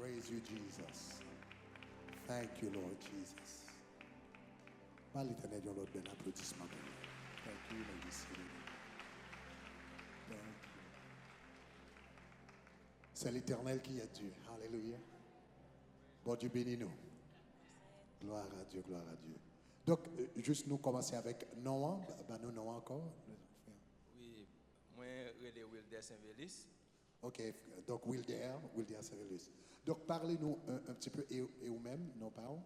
Praise you, Jesus. Thank you, Lord Jesus. Par l'Éternel, il y a l'autre bel applaudissement. Thank you, Lady City. Thank you. C'est l'Éternel qui est Dieu. Alléluia. Bon Dieu bénis nous. Gloire à Dieu, gloire à Dieu. Donc, juste nous commencer avec Noah. Nous Noah encore. Oui, moi, je suis Wilder Saint-Vélis. Ok, donc Wilder Saint-Vélis. Donc, parlez-nous un petit peu et vous-même, nos parents.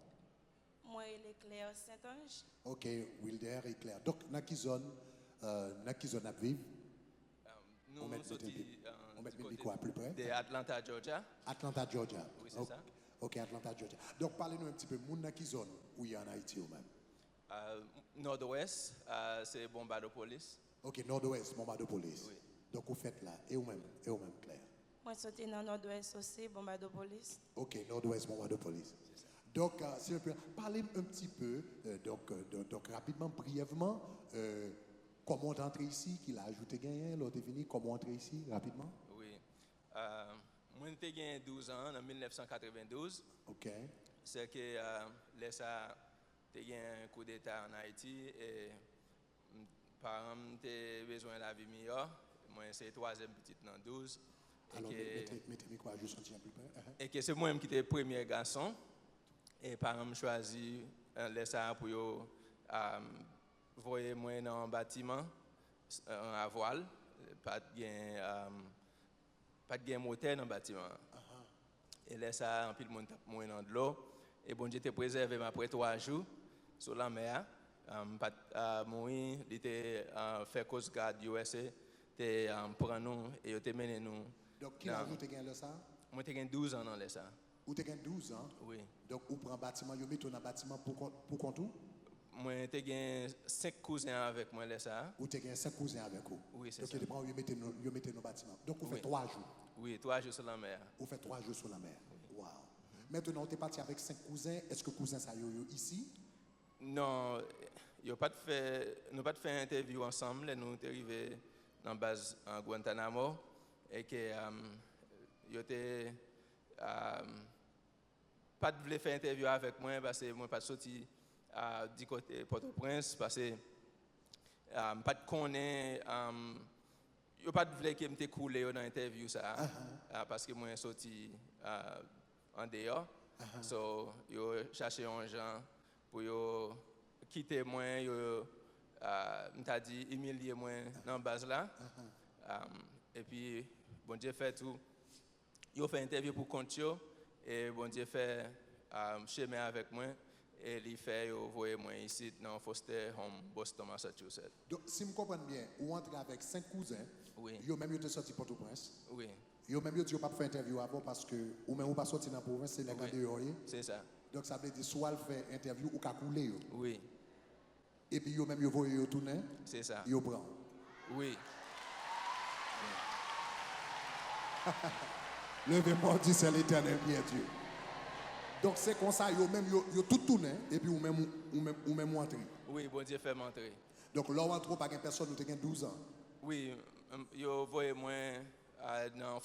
Moi, il est Claire Saint-Ange. Ok, Wilder et Claire. Donc, dans quelle zone à vivre? Nous On met sommes quoi plus près? de Atlanta, Georgia. Atlanta, Georgia. Oui, c'est ça. Ok, Atlanta, Georgia. Donc, parlez-nous un petit peu, dans quelle zone où il y a en Haïti ou même? Nord-ouest, c'est Bombardopolis. Ok, nord-ouest, Bombardopolis. Oui. Donc, vous faites là. Et vous-même, Claire? Moi, je suis dans le nord-ouest aussi, Bombardopolis. Ok, nord-ouest, Bombardopolis. Donc, s'il vous plaît, parlez un petit peu, donc rapidement, brièvement, comment entrer ici, qu'il a ajouté gagné, l'autre est venu, comment entrer ici, rapidement? Oui. Moi, j'ai 12 ans en 1992. Ok. C'est que laissa eu un coup d'État en Haïti et par exemple, j'ai besoin de la vie meilleure. Moi, c'est troisième petite dans 12. Alors, mettez-moi quoi, je sens un peu près. Et que c'est moi-même qui était le premier garçon. Et par exemple, choisi laissa pour voyer moi dans un bâtiment à voile. Pas de moteur dans le bâtiment. Et laissa, en pile, mon tape moi dans de l'eau. Et bon, j'étais préservé après 3 jours sur la mer. Moi, il était fait Coast Guard USA, était prendre nous et il était mené nous. Donc, qui a ajouté gagné ça? Moi, j'ai 12 ans dans les ça. Vous avez 12 ans? Oui. Donc, vous prenez un bâtiment, vous mettez dans un bâtiment pour compte où? Moi, j'ai 5 cousins avec moi, les ça. Vous avez 5 cousins avec vous? Oui, c'est donc, ça. Donc, vous mettez dans le bâtiment. Donc, vous faites 3 jours? Oui, 3 jours sur la mer. Vous faites 3 jours sur la mer? Wow. Maintenant, vous êtes parti avec 5 cousins. Est-ce que cousins ça y ici? Non, nous n'avons pas fait une interview ensemble. Nous sommes arrivés dans la base en Guantanamo. Et que yo te pas de faire interview avec moi parce que moi pas sorti du côté Port-au-Prince parce que pas de connaît yo pas de vle que me te couler dans interview ça parce que moi sorti en dehors so yo chercher un gens pour yo quitter moi yo m'ta dit humilier moi dans base là et puis bon Dieu fait tout. Il a fait une interview pour Contio et bon Dieu fait chemin avec moi et il fait envoyer moi ici dans Foster Home, Boston, Massachusetts. Donc, si je comprends bien, vous entrez avec 5 cousins. Oui. Vous même été sorti Port-au-Prince. Oui. Vous même dit pas faire interview avant parce que vous même pas sorti dans la province, c'est les gars de c'est ça. Donc ça veut dire soit faire interview ou qu'à couler. Oui. Et puis vous même vous voyez tourner. C'est ça. Vous prend. Oui. Levez-moi, dit c'est l'Éternel qui est Dieu. Donc c'est comme ça, vous même vous tout tourné et puis vous même entré. Oui, bon Dieu fait m'entrer. Donc là on entre pas personne, nous avons 12 ans. Oui, yo voyez moi dans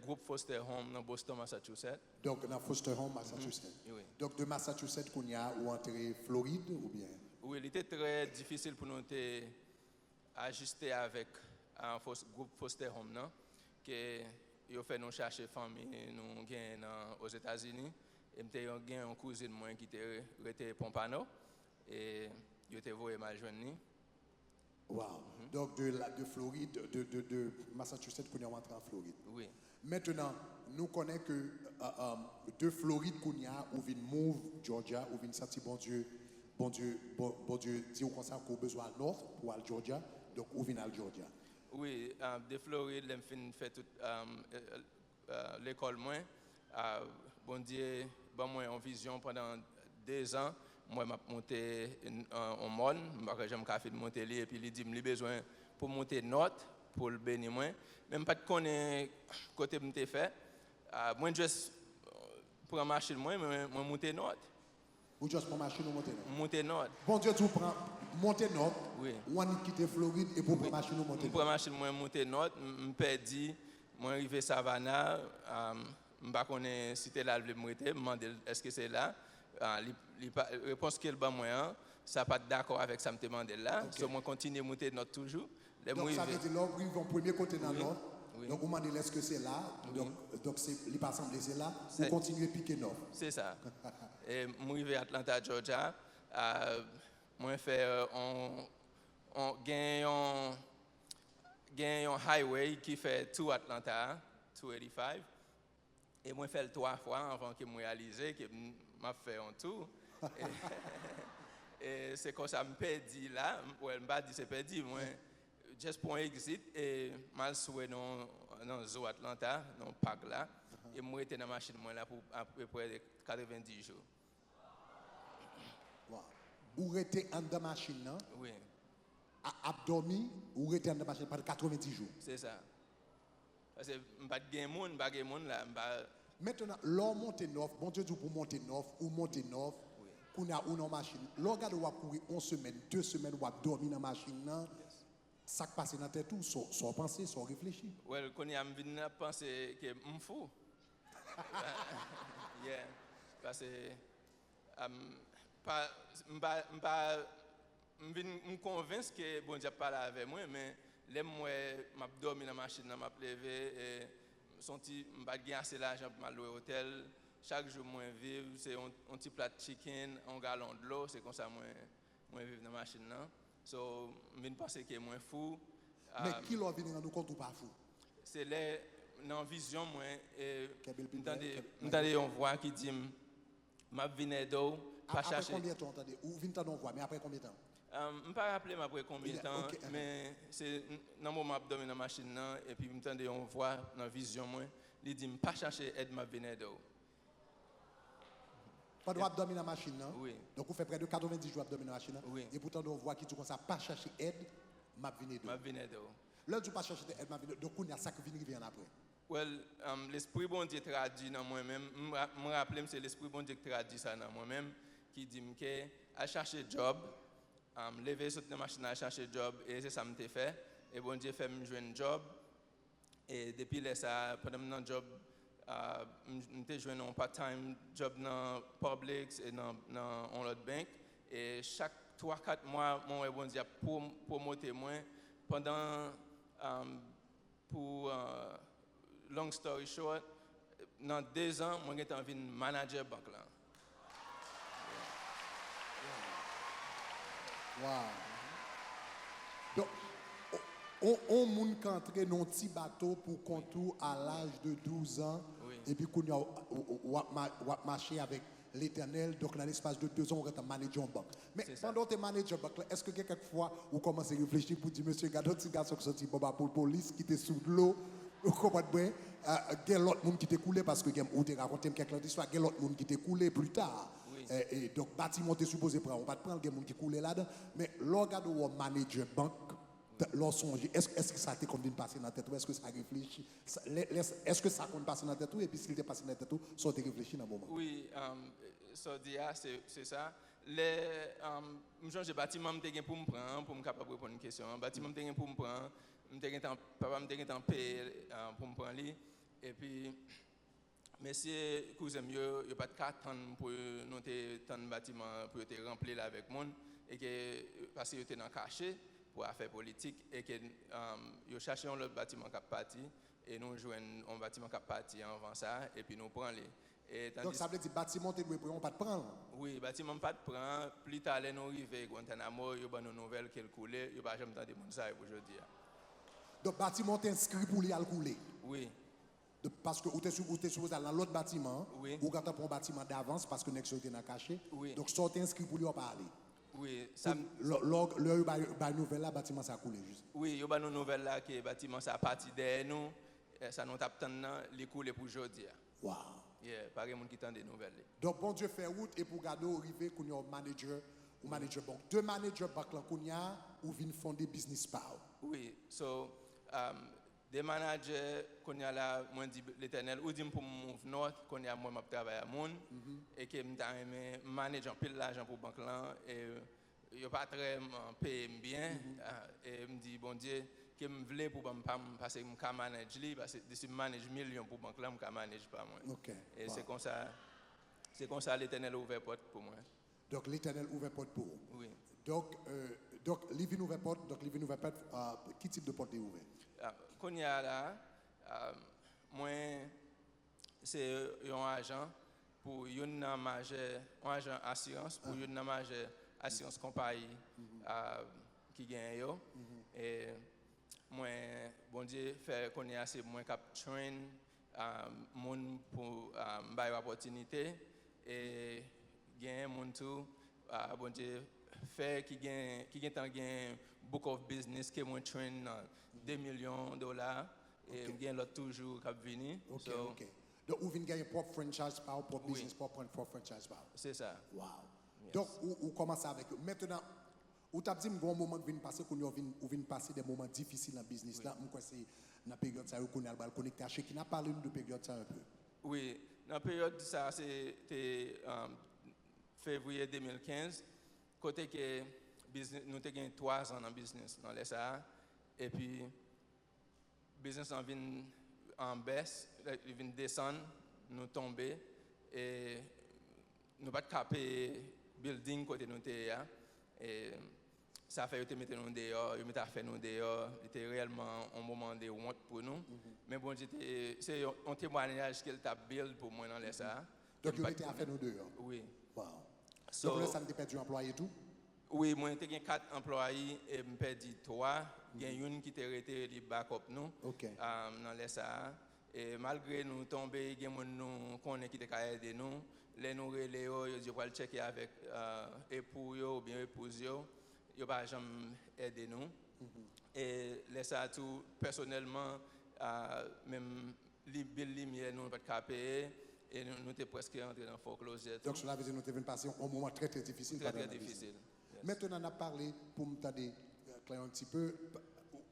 groupe Foster Home dans Boston, Massachusetts. Donc dans Foster Home, Massachusetts. Oui. Donc de Massachusetts qu'on y a ou entré Floride ou bien? Oui, il était très difficile pour nous ajuster avec un groupe Foster Home non que yo fait nous chercher famille nous gain aux États-Unis et m'était gain un cousin moi qui était Pompano et yo était voyé ma journée. Wow. Donc de Floride, de Massachusetts qu'on y a entré en Floride. Oui. Maintenant, nous connaissons que de Floride qu'on y a ou vient move Georgia ou vient sentir bon Dieu dit comme ça qu'on a besoin à nord pour aller Georgia, donc ou vient à Georgia. Oui, de Floride, j'ai fait toute l'école moins. Bon Dieu, bon moi en vision pendant 2 ans. Moi, j'ai monté en monde, j'ai fait monter et puis il dit que j'ai besoin pour monter note pour le bénir moi. Même pas de connaître côté que j'ai fait. Moi, juste pour la machine, moi monter note. Ou juste pour machine ou monter note? Monter note. Bon Dieu, tu prends monter note. Oui. Ou on quitte Floride et pour prendre machine ou monter note? Pour la machine, moi monter note, je perdu, moi arrivé Savannah, Je ne sais pas si tu là, je me demander est-ce que c'est là. La réponse qu'elle bat moi, ça n'a pas d'accord avec ça, je me demande là. Ok. Donc, moi, continue à monter notre toujours. Donc ça veut dire là, vous arrivez au premier côté dans Oui. l'autre. Oui. Donc vous demandez est-ce que c'est là. Oui. Donc c'est il pas semblé c'est là. Vous C'est- continuez à piquer nord. C'est ça. Et je suis arrivé à Atlanta, Georgia. Moi, fait on gagne un highway qui fait tout Atlanta, 285. Et moi, fait le 3 fois avant que je réalise que je fait un tour. Et c'est comme ça, je me perdu là. Ouais, je me dis c'est perdu. Moi, juste pour un exit, et je suis souhaité dans le zoo Atlanta, dans le parc là. Et moi, j'étais dans la machine moi, là pour à peu près 90 jours. Wow. Vous êtes en de machine, non? Oui, À dormi, vous êtes en de machine pendant 90 jours. c'est ça. Parce que je ne suis pas de monde là. Maintenant, l'homme monte neuf, bon Dieu dit pour monter neuf, ou monter neuf, qu'on a une machine. L'homme garde ou courir 11 semaines, 2 semaines, ou dormir dans la machine, non? Ça qui passe dans la tête, tout, sans penser, sans réfléchir. Well, quand je viens à penser que je suis fou. Yeah. Parce que je me convainc que bon Dieu parle avec moi, mais les moi, je dormi dans la machine, je levé et je ne pas assez d'argent pour m'aller au hôtel. Chaque jour, je vivre, c'est un petit plat de chicken, un gallon de l'eau, c'est comme ça que je vivre dans la machine. So, je pense que je suis fou. Mais qui l'a venu nous compte ou pas fou? C'est les dans vision moi et Quel bel m'entendez une voix qui dit m'a venu d'eau pas Après chercher combien de temps, attendez? Ou vient t'en voix, mais après combien de temps? je ne pas rappeler après combien de temps Ok. mais c'est dans le moment où je dans la machine là, et puis m'entendez une voix dans vision moi il dit pas chercher aide m'a venu d'eau. Pas droit de dormir dans la machine, non? Oui. Donc vous faites près de 90 jours à dormir dans la machine, Oui. et pourtant on voit qui dit comme ça, pas chercher aide, m'a venu M'a de. venu d'eau. Là, tu pas chercher aide, m'a venu. Donc on a ça qui vient après. Well, l'esprit bon Dieu traduit dans moi-même. Me rappelle c'est l'esprit bon Dieu qui traduit ça dans moi-même qui dit que à chercher job, lever sur la machine à chercher job et c'est ça me t'ai fait et bon Dieu fait me jouer un job et depuis là ça pendant mon job me t'ai joué un part-time job dans Publix et dans on l'autre banque et chaque 3-4 mois mon bon Dieu pour monter moi pendant pour long story short, dans 2 ans, moi j'ai envie de manager banque là. Wow. Donc, on moun qui entre dans un petit bateau pour contour à l'âge de 12 ans, Oui. et puis qu'on a marché avec l'Éternel, donc dans l'espace de 2 ans, on est manager en banque. Mais C'est ça. pendant que tu es manager en banque, est-ce que quelquefois, vous commencez à réfléchir pour dire, monsieur, regarde, petit garçon qui sorti pour la police, qui était sous l'eau, vous comprenez bien, il y a l'autre monde qui t'est coulé, parce que vous avez raconté quelques histoires, il y a l'autre monde qui t'est coulé plus tard. Oui. Et donc, bâtiment, tu es supposé prendre, on va te prendre, il y a monde qui coulé là-dedans, mais l'organe ou manager banque, est-ce que ça t'a convenu de passer dans la tête ou est-ce que ça réfléchit? Est-ce que ça compte passer dans la tête ou et puis s'il t'est passé dans la tête ou ça t'a réfléchi dans le moment? Oui, ça dit c'est ça. Les j'ai bâtiment me pour me prendre pour me capable répondre une question. Bâtiment me pour me prendre, papa me payer pour me prendre lui et puis monsieur cousin mieux il pas de carte pour nous tant bâtiment pour te remplir là avec monde et que parce que était dans caché pour affaires politiques et que yo cherché un autre bâtiment qui parti et nous joignent un bâtiment qui parti avant ça et puis nous prend les et Donc ça veut dire bâtiment tu dois prendre pas de prendre. oui bâtiment pas de prendre plus tard les nous arriver Guantanamo yo ban nos nouvelles qu'elle coulé yo pas jamais entendu monde ça aujourd'hui. Donc bâtiment t'es inscrit pour aller couler. Oui. Parce que vous êtes supposé aller dans l'autre bâtiment, Oui. ou quand pour un bâtiment d'avance parce que next était dans caché. Oui. Donc sortez inscrit pour lui en parler. Oui, ça Le nouvelle là bâtiment ça a coulé juste. oui, yo ban nos nouvelles là que bâtiment ça parti derrière nous ça nous tape tant les couler pour aujourd'hui. Wow. Yeah, pas de monde qui tend des nouvelles. Donc bon Dieu fait route et pour garder arriver qu'on y a un manager ou manager banque. 2 managers banque là qu'on y a ou viennent fonder business power. Oui, so des managers qu'on y a là moi dit l'Éternel ou dit pour move north qu'on y a moi m'a travailler à monde et que m'ta aimé manager en pile l'argent pour banque là et yo pas très payer bien et me dit bon Dieu que me voulais pour pas parce que me manage lui parce que si manage millions pour banque là me manage pas moi. OK. Et Wow. c'est comme ça l'Éternel a ouvert porte pour moi. Donc l'éternel ouvre porte pour vous. Oui. Donc Livin ouvre porte, qui type de porte est ouvert? Quand il y a là moi c'est un agent pour un agent assurance pour une majeur assurance compagnie qui gagne yo et moi bon Dieu fait qu'on est assez moins cap train moun pour bail opportunité et gagne moun tout bon Dieu fait qui gagne book of business qui moi train $2 millions et gagne l'autre toujours cap venir. OK, OK. Donc, vous venez gagner propre franchise par propre Oui. business, propre franchise par. C'est ça. Wow. Yes. Donc, vous commencez avec eux. Maintenant, vous avez dit un moment qui vient passer, qu'on vient passer des moments difficiles dans le business. Là, moi, c'est dans la période ça, qu'on a connecté à qui n'a parlé de période ça un peu. Oui, dans la période ça, c'était février 2015, côté que business, nous avons gagné 3 ans dans le business, dans les ça, et puis business en vient en baisse, il vient descendre, nous tomber, et nous pas caper building côté nous là, et ça fait que nous mettons nous dehors, nous mettons fait nous dehors, c'était réellement un moment de honte pour nous, mais bon, c'est un témoignage qu'elle t'a build pour moi dans les ça. Donc, vous étiez à faire nous deux. Oui. Wow. So, donc, là, ça me perdu employé et tout? Oui, moi j'ai 4 employés et je perdu 3. Il y a une qui était arrêtée, les backup nous. OK. Dans les ça. Et malgré nous tomber, il y a des gens qui étaient aidés nous. Les nous relais, ils vont checker avec époux ou bien épouse, ils ne vont jamais aider nous. Et les ça tout personnellement, même les lumières nous ne pas payer. Et nous sommes presque entrés dans foreclosure. Donc, cela veut dire que nous devons passer un moment très, très difficile. Très difficile. Yes. Maintenant, on a parlé, pour me t'aider un petit peu,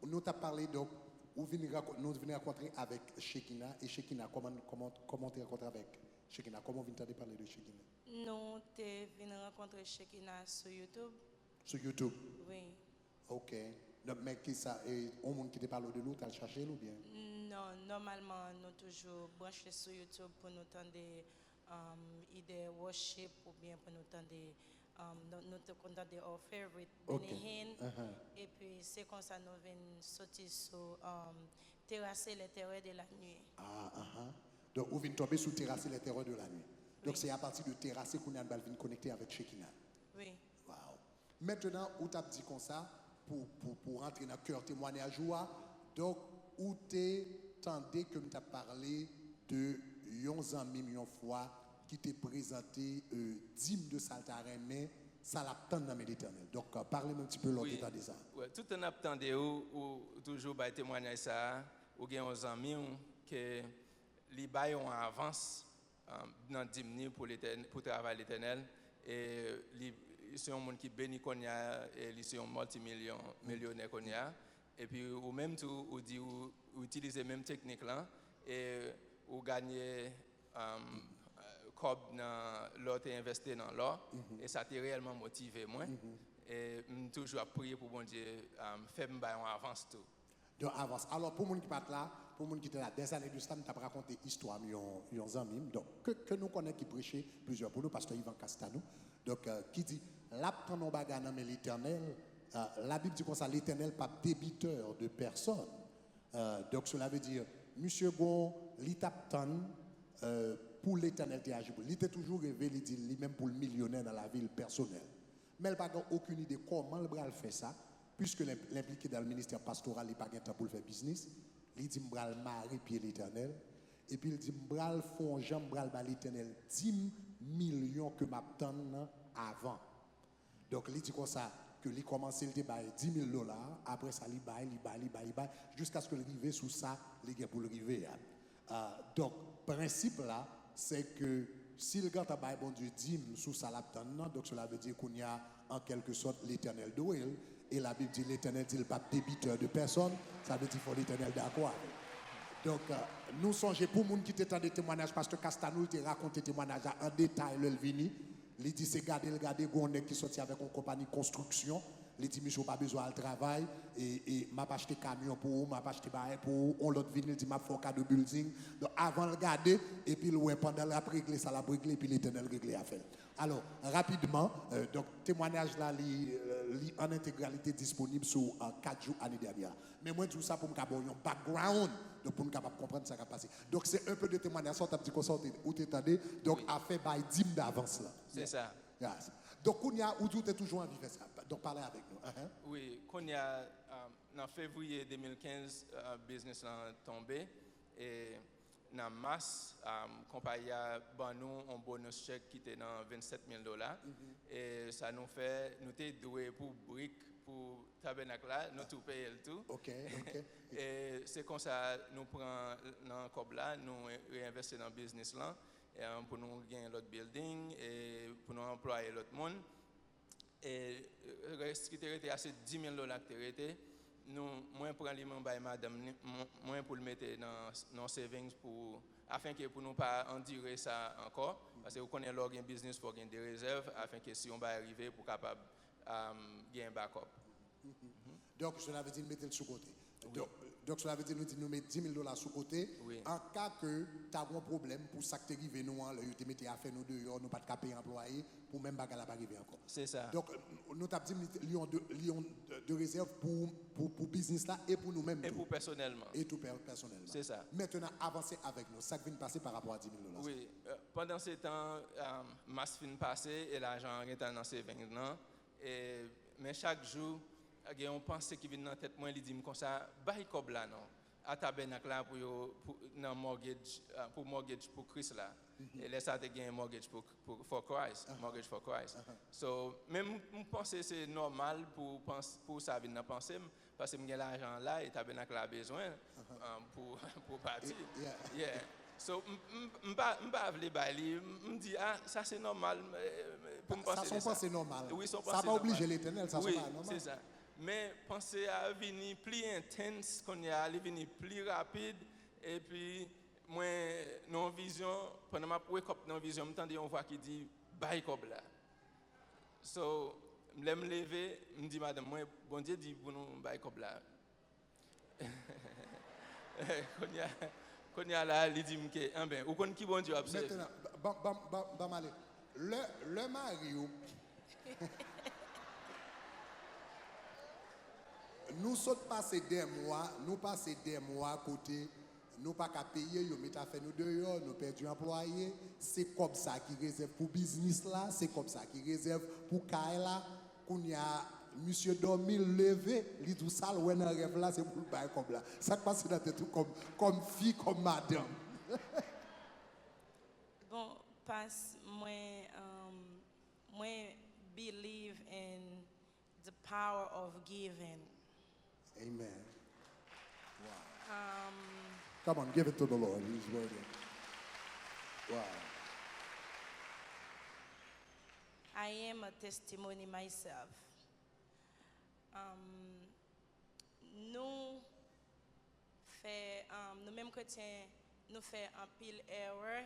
nous avons parlé, donc, nous venons rencontrer avec Shekina. Et Shekina, comment tu rencontré avec Shekina? Comment vous venez parler de Shekina? Nous sommes venus rencontrer Shekina sur YouTube. Sur YouTube? Oui. OK. Donc, mais qui ça? Et on monde qui te parle de nous, tu as cherché ou bien? Non, normalement, nous toujours branchés sur YouTube pour nous entendre idées worship ou bien pour nous entendre our favorite OK. Benny Hinn. Et puis c'est comme ça nous venons sortir sur terrasser les terreurs de la nuit. Donc, vous venez tomber sous terrasser les terreurs de la nuit. Donc, c'est à partir de terrasser qu'on a venir connecter avec Shekina. Oui. Wow. Maintenant, où tu as dit comme ça, pour rentrer dans le cœur témoignage, donc, où tu tendais que tu as parlé de 11 ans, millions de fois, qui t'est présenté 10 de saltaré, mais ça l'attend dans l'Éternel. Donc, parlez-moi un petit peu l'état de ça. Oui, tout en attendant ou toujours par témoigner ça, ou bien aux amis que les bails en avance dans 10 minutes pour travailler l'Éternel et c'est un monde qui bénit qu'on a et ils sont multimillionnaires qu'on a et puis ou même tout ou dit ou utiliser même technique là et ou gagner comme dans l'autre investi dans l'or et ça t'a réellement motivé moi et toujours prier pour bon Dieu faire me bailler en avance tout. Donc, avance. Alors, pour les gens qui partent là, pour les gens qui étaient là, des années de ça, tu as raconté l'histoire de nos amis. Donc, que nous connaissons qui prêchait plusieurs pour nous, pasteur Yvan Castanou. Donc, qui dit, l'apprend nos bagages dans l'Éternel, la Bible dit comme ça, l'Éternel pas débiteur de personne. Donc, cela veut dire, monsieur Gon, l'itaptan, pour l'Éternel, il était toujours rêvé, il dit, lui-même pour le millionnaire dans la ville personnelle. Mais il n'a pas aucune idée comment le bras fait ça. Puisque l'impliqué dans le ministère pastoral n'est pas de temps pour faire business, il dit que je marie puis l'Éternel. Et puis il dit que je font jambe l'Éternel 10 millions que m'attend avant. Donc il dit comme ça que il commence il bailler $10,000, après ça il baille jusqu'à ce que il arrive sous ça, il est pour arriver. Donc principe là, c'est que si le gars a baillé bon Dieu 10 sous ça l'attend, donc cela veut dire qu'il y a en quelque sorte l'Éternel d'Oel. Et la Bible dit l'Éternel dit le pape débiteur de personne, ça veut dire qu'il faut l'Éternel d'accord. Donc, nous songeons pour les gens qui étaient dans des témoignages, parce que Castanou te raconte des témoignages en détail, le vini. Il dit c'est garder, Gondek qui sortit avec une compagnie de construction. il dit monsieur pas besoin de travail et m'a pas acheté camion pour m'a pas acheté bail pour on l'autre vient il dit m'a fait cas de building donc avant de regarder et puis ouais pendant la régler ça la régler puis l'Éternel régler à faire. Alors rapidement donc témoignage là en intégralité disponible sur 4 jours l'année dernière. Mais moi tout ça pour me avoir un background donc pour nous capable comprendre ça qui a passé. Donc c'est un peu de témoignage ça petit qu'on sorte ou t'entendez donc a fait by 10 d'avance là. C'est ça. Yes. Donc, on y a où tout est toujours en vie ça. Donc, parlez avec nous. Oui, quand il y a, en février 2015, business a tombé et dans mars, compagnie a nous un bonus chèque qui était dans $27,000 et ça nous fait, nous sommes doués pour briques, pour tabernacle là, nous tout payons le tout. OK. Et c'est comme ça, nous prenons dans le cob là, nous réinvestissons dans le business là. Pour nous gagner l'autre building et pour nous employer l'autre monde. Et ce qui était assez $10,000 qui était, nous, moi, pour aller m'en madame, moi, pour le mettre dans nos savings afin que pour nous pas endurer ça encore. Parce que vous connaissez un business pour gagner des réserves afin que si on va arriver pour capable gagner un backup. Donc, cela veut dire mettre le sous-côté. Donc, cela veut dire nous mettre $10,000 sous côté. Oui. En cas que tu as un problème pour ça que tu arrives, nous, tu mettez à faire nous deux, nous pas de payer employé pour même pas arriver encore. C'est ça. Donc, nous avons dit de réserve pour business là et pour nous-mêmes. Et pour personnellement. Et tout personnellement. C'est ça. Maintenant, avancez avec nous. Ça vient de passer par rapport à $10,000. Oui. Pendant ce temps, masse fin passé et l'argent est dans ces 20 ans. Mais chaque jour, on pense qui vient dans la tête, moi, il dit comme ça, bail comme là, non, à tabernacle là pour mortgage, pour Christ là. Et laisse ça te gagner mortgage for Christ, mortgage for Christ. So, même je pense que c'est normal pour ça venir penser, parce que j'ai l'argent là et tabernacle a besoin pour partir. Yeah. So, je ne pas me dis, ça c'est normal pour me penser. Ça, son pensée normal. Oui, ça va obliger l'Éternel, ça oui, sera normal. c'est ça. Mais penser à venir plus intense qu'on y a, venir plus rapide. Et puis, moi, non vision, pendant ma wake up non vision, je me voix qui dit, bye comme là. So, je me lever, je me dis, madame, moi, bon Dieu dit pour nous, bye comme là. Quand il y a là, il dit que, ben, ou qu'on qui bon Dieu observe. Maintenant, le mari, nous sommes passés des mois côté, nous pas qu'à payer, nous mettons fait nous dehors, nous perdons employés. C'est comme ça qui réserve pour business là, c'est comme ça qui réserve pour Kaila. Qu'on y a monsieur dormi levé, il tout ça, ouais dans rêve là, c'est pour le bail comme là. Ça passe dans tête comme fille, comme madame. Bon, parce moi believe in the power of giving. Amen. Wow. Come on, give it to the Lord. He's worthy. Wow. I am a testimony myself. Nous mêmes chrétiens, nous faisons un pile erreur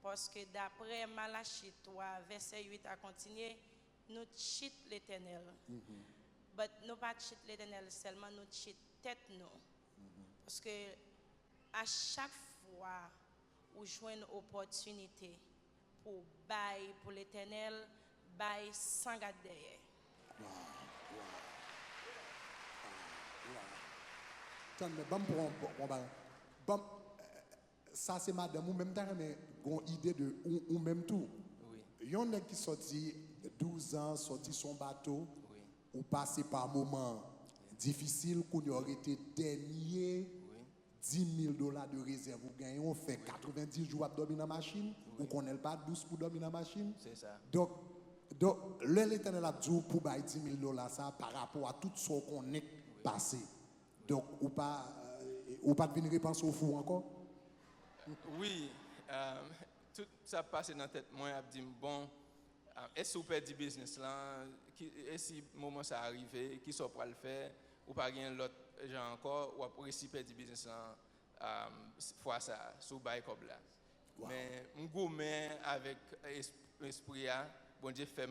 parce que d'après Malachie 3, verset 8 à continuer, nous cheat l'Éternel. Mais nous pas cheat l'Éternel seulement, nous cheat tête nous. Parce que à chaque fois où je joue une opportunité pour bailler pour l'Éternel, bailler sans garder derrière. Bon, ça c'est madame ou même temps mais une idée de ou même tout. Oui. Il y en a qui sorti 12 ans, sorti son bateau, Oui. ou passé par un moment difficile qu'on y aurait été dernier $10,000 de réserve. Vous gagnez, on fait 90 jours à dormir dans la machine, ou qu'on n'ait pas 12 pour dormir dans la machine. C'est ça. Donc l'Éternel a dit pour bailler $10,000 ça par rapport à tout ce qu'on est passé. Donc, ou pas de venir réponse au fou encore? Oui, tout ça passe dans la tête. Moi, je me dis, bon, est-ce que vous perdez du business là? Est-ce que le moment ça arrive? Qui sont pour le faire? Ou pas gagner l'autre gens encore? Ou après, si perdre du business là, fois ça, sous bail comme là. Wow. Mais je gourmets avec l'esprit, bon Dieu fait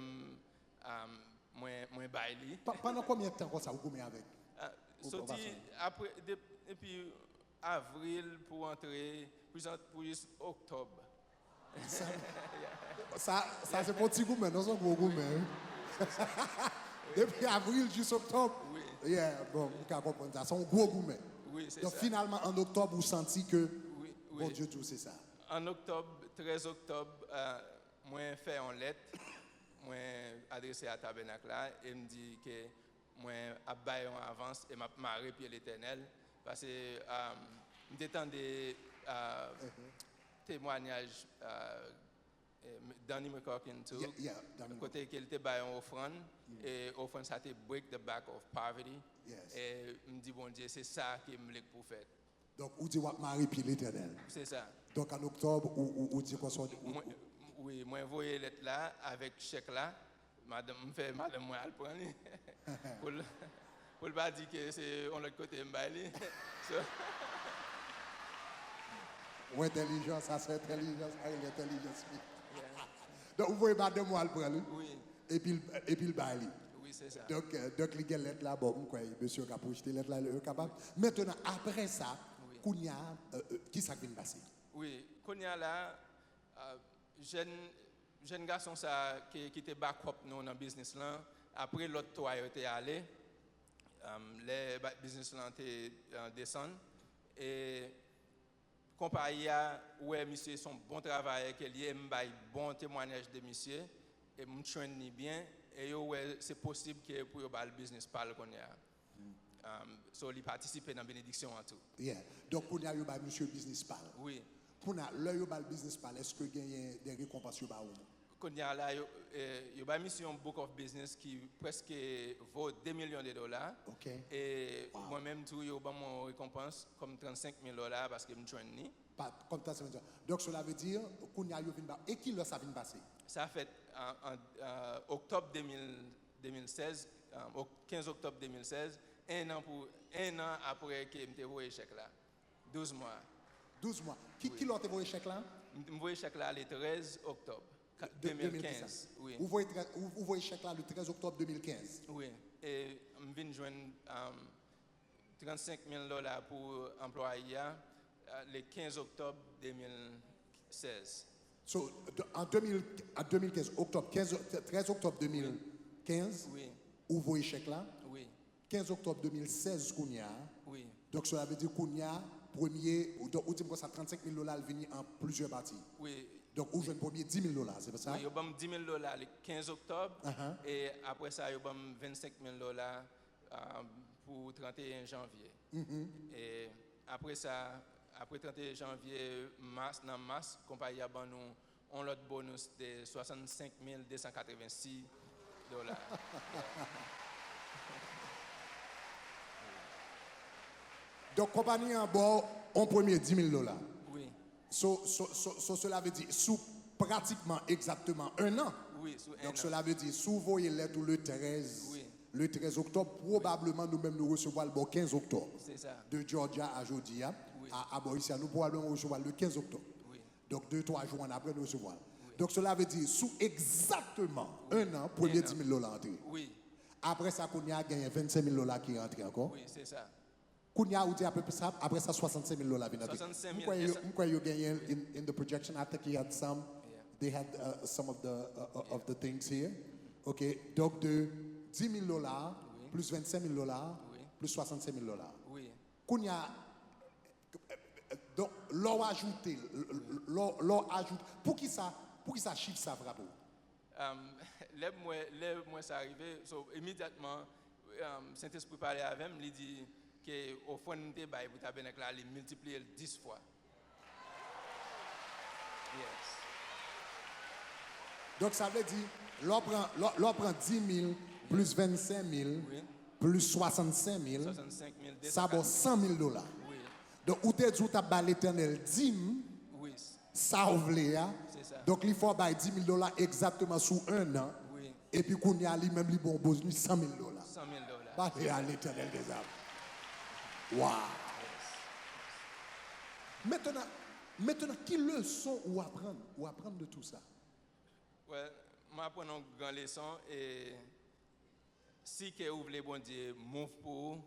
moi baili. Pendant combien de temps comme ça vous gommez avec? Sorti après et puis avril pour entrer pour octobre. Ça c'est pour petit gourmet, non c'est gros gourmet. Depuis avril jusqu'à octobre. Oui. Yeah, bon, vous pouvez comprendre ça. C'est un gros gourmet. Oui, c'est Donc ça. finalement en octobre vous senti que Oui, bon oui. Dieu tout c'est ça. En octobre, 13 octobre, moi fait une lettre, moi adressé à Tabernacle là, et me dit que moi a baillé en avance et m'a marré puis l'Éternel parce que m'étant des témoignages Danny McCorkin tout. Yeah, Danny Côté qu'il était baillé en offrande et offrande ça était break the back of poverty. Yes. Et me dit bon Dieu, c'est ça qui me lègue pour faire. Donc vous dites Marie puis l'Éternel. C'est ça. Donc en octobre ou dit quoi ça? Oui, moi envoyé lettre là avec chèque là. Madame me fait madame moi à le prendre pour pas dire que c'est on l'autre côté m'baili. Ou intelligence, ça c'est intelligence, l'intelligence. Donc vous voyez madame moi à le prendre. Oui. Et puis le bail. Oui, c'est ça. Donc les lettres là bon quoi monsieur a projeté lettre là est capable. Maintenant après ça, Kounia qui ça vient passer? Oui, Kounia là jeune garçon ça qui était backup nous dans business là après l'autre toi était allé les business là était descend et compagnie ouais monsieur son bon travail que lié m'baille bon témoignage de monsieur et m'traîne bien et ouais c'est possible que pour yo le business parle Kounia. So il participer dans bénédiction en tout. Yeah. Donc Kounia yo ba monsieur business parle. Oui. Kounia le yo ba business parle est-ce que gagne des récompenses yo ba ou? Kounia là yo ba mission book of business qui presque vaut $2 millions. OK. Et moi-même tout yo ba mon récompense comme $35,000 parce que me joindre ni. Pas comme ça veut dire. Donc cela veut dire Kounia yo vinn et qui là ça vient passer? Ça fait en octobre 2016 au 15 octobre 2016 un an après que me envoyé chèque là 12 mois. 12 mois. Qui l'ont envoyé chèque là? Me envoyé chèque là le 13 octobre 2015. Oui. Vous voyez chèque là le 13 octobre 2015. Oui. Et je viens joindre $35,000 pour employé le 15 octobre 2016. So, en 2015, 13 octobre 2015, Oui. vous voyez chèque là? Oui. 15 octobre 2016, Kounia. Oui. Donc cela veut dire Kounia, premier, donc vous dites que ça $35,000 venu en plusieurs parties. Oui. Donc vous jouez le premier $10,000, c'est pas ça? Oui, il y a $10,000 le 15 octobre et après ça, il y a $25,000 pour 31 janvier. Et après ça, après 31 janvier, dans mars, la compagnie a nous un autre bonus de $65,286. Donc compagnie en bord, en premier $10,000. Oui. Cela veut dire sous pratiquement exactement un an. Oui, sous un Donc an. cela veut dire sous vous voyez lettre le 13. Oui. Le 13 octobre, probablement nous-mêmes nous recevons le 15 octobre. C'est ça. De Georgia à Jodia, Oui. à Boïsia, nous probablement recevoir le 15 octobre. Oui. Donc 2-3 jours après nous recevons. Donc cela veut dire sous exactement un an, premier $10,000 entré. Oui. Après ça, Kounia a gagné $25,000 qui est rentré encore. Oui, c'est ça. Kounia a dit après ça $65,000 vient entrer. 65 000. Pourquoi you gagné in the projection? I think he had some. They had some of the things here. Okay, donc de $10,000 plus $25,000 plus $65,000. Oui. Kounia, donc l'on ajouté, l'on ajoute. Pour qui ça chiffre ça frappe? Les mois ça arrivé, so immédiatement Saint-Esprit parlait avec moi, il dit que au fond de bail pour tabernacle là, il multiplier 10 fois. Yes. Donc ça veut dire, l'on prend 10,000 plus 25,000 plus 65,000, 65 000. ça vaut $100,000. Oui. Donc où t'es dit où t'as bas l'Éternel 10, Oui. ça ouvre hein. C'est ça. Donc il faut bailler $10,000 exactement sous un an. Oui. Et puis qu'on y a lui-même lui bon bonus $100,000. $100,000. Bah c'est à l'Éternel des âmes. Wow. Maintenant, quelle leçon ou apprendre de tout ça? Ouais, moi apprends une grande leçon et si que vous voulez bon Dieu move pour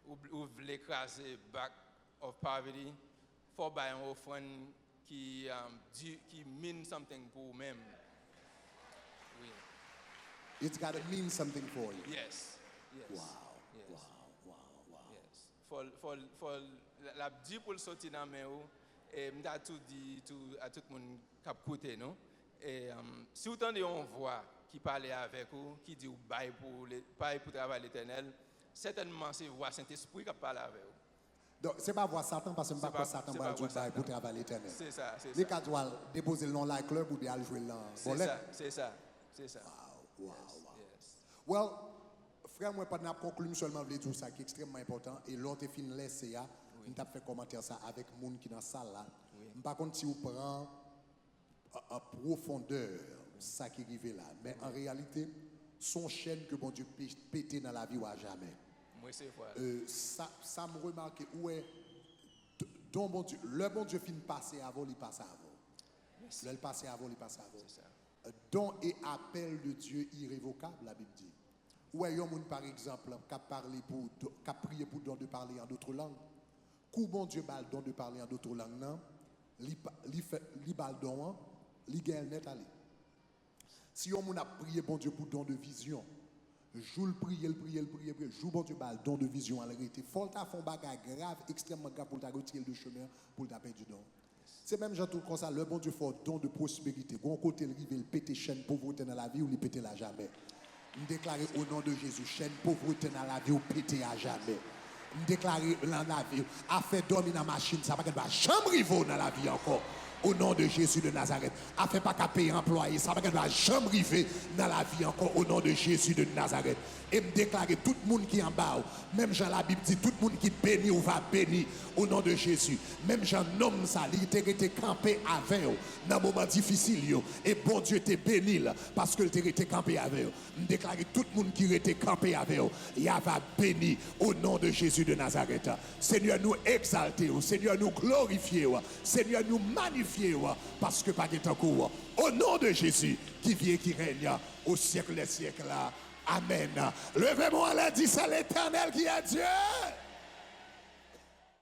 ou voulez écraser back of poverty, faut buy une offrande qui mean something pour vous-même. Oui. It's got to mean something for you. Yes. Yes. Wow. Yes. Wow. Yes. For la dit pour sortir dans main ou et m'ta tout dit à tout le monde cap côté non et si vous entendez on voix qui parle avec vous qui dit ou bail pour travail l'éternel certainement c'est voix Saint-Esprit qui parle avec vous. Donc, ce n'est pas voir Satan parce que C'est je ne pas- sais pas Satan c'est va pas voir jouer Satan. pour travailler l'éternel. C'est ça. Les cas doivent déposer le nom de la club ou bien jouer là. C'est ça. Wow. Yes. Well, frère, moi, pas de conclure seulement dire tout ça qui est extrêmement important. Et l'autre fin laissé, on t'a fait commentaire ça avec les gens qui sont dans la salle là. Par contre, si vous prenez en profondeur ça qui arrive là, mais en réalité, son chaîne que bon Dieu pété dans la vie ou à jamais. Moi c'est vrai. Ça me remarque où est don bon Dieu, le bon Dieu fin passer avant, il passe avant. Le passer avant, il passe avant. C'est ça. Don et appel de Dieu irrévocable, la Bible dit. Ou est-ce un par exemple qui a prié pour don de parler en d'autres langues. Quand bon Dieu bal don de parler en d'autres langues, non, li bal don, li gagne net aller. Si on a prié bon Dieu pour don de vision, joue le prier, joue bon Dieu bal don de vision à l'arrêté. Faut ta font bagage grave, extrêmement grave pour ta retirer du chemin pour ta perdre du don. C'est même genre tout comme ça, le bon Dieu fait don de prospérité. Gon côté le rive, il pète chaîne pauvreté dans la vie ou il pète la jamais. Nous déclarer au nom de Jésus, chaîne pauvreté dans la vie ou pète à jamais. Nous déclarer dans la vie, a fait dormir dans la machine, ça va pas jamais rive dans la vie encore. Au nom de Jésus de Nazareth. A fait pas qu'à payer employé, ça va pas jamais rive dans la vie encore au nom de Jésus de Nazareth. Et me déclarer tout le monde qui est en bas, même Jean la Bible dit tout le monde qui bénit ou va bénir au nom de Jésus. Même Jean nomme ça, il était campé avec eux dans un moment difficile et bon Dieu te béni là, parce que il était campé avec eux. Me déclarer tout le monde qui était campé avec eux, il va béni au nom de Jésus de Nazareth. Seigneur nous exalter, Seigneur nous glorifier, Seigneur nous magnifier parce que pas de temps court. Au nom de Jésus qui vient qui règne au siècle des siècles. Amen. Levez-moi à la 10 à l'Éternel qui est Dieu.